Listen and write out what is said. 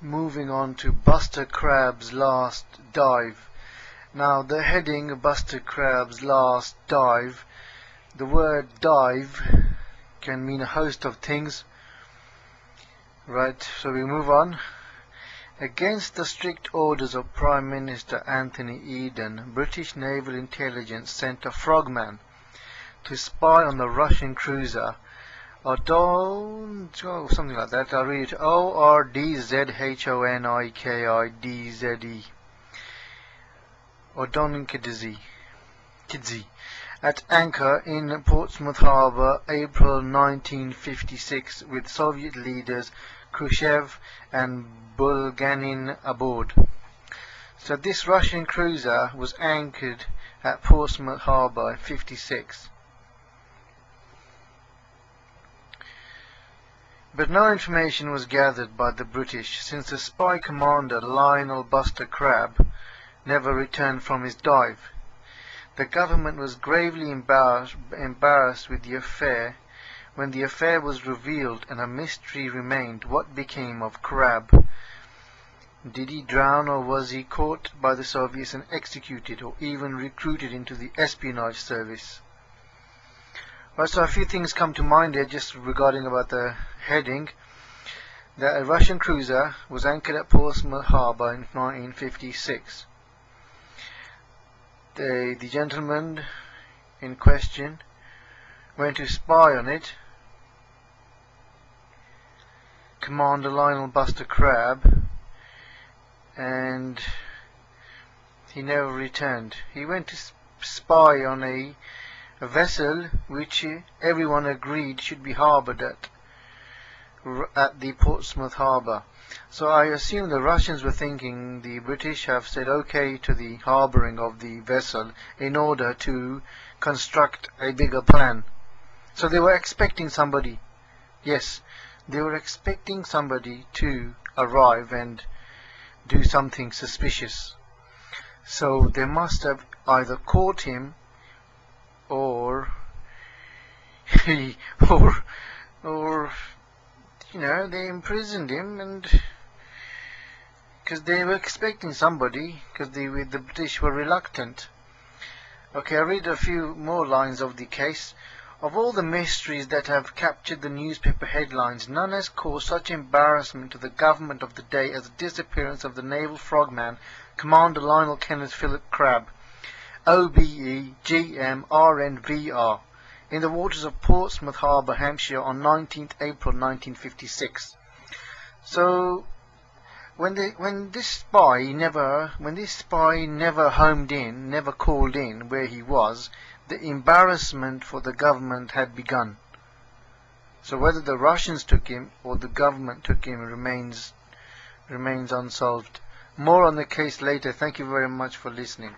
Moving on to Buster Crabb's last dive. Now the heading Buster Crabb's last dive, the word dive can mean a host of things. Right, so we move on. Against the strict orders of Prime Minister Anthony Eden, British Naval Intelligence sent a frogman to spy on the Russian cruiser something like that. I'll read it. Ordzhonikidze. Ordzhonikidze. At anchor in Portsmouth Harbour, April 1956, with Soviet leaders Khrushchev and Bulganin aboard. So this Russian cruiser was anchored at Portsmouth Harbour in 56. But no information was gathered by the British, since the spy commander Lionel Buster Crabb never returned from his dive. The government was gravely embarrassed with the affair. When the affair was revealed and a mystery remained, what became of Crabb? Did he drown, or was he caught by the Soviets and executed, or even recruited into the espionage service? Right, so a few things come to mind here just regarding about the heading. That a Russian cruiser was anchored at Portsmouth Harbour in 1956. The gentleman in question went to spy on it. Commander Lionel Buster Crabb, and he never returned. He went to spy on a vessel which everyone agreed should be harboured at the Portsmouth Harbour. So I assume the Russians were thinking the British have said okay to the harbouring of the vessel in order to construct a bigger plan. So they were expecting somebody. Yes, they were expecting somebody to arrive and do something suspicious. So they must have either caught him or they imprisoned him, and because they were expecting somebody, because the British were reluctant. Okay, I'll read a few more lines of the case. Of all the mysteries that have captured the newspaper headlines, none has caused such embarrassment to the government of the day as the disappearance of the naval frogman, Commander Lionel Kenneth Philip Crabb, OBE GM RNVR, in the waters of Portsmouth Harbour, Hampshire, on 19th April 1956. So when this spy never homed in, never called in where he was, the embarrassment for the government had begun. So whether the Russians took him or the government took him remains unsolved. More on the case later. Thank you very much for listening.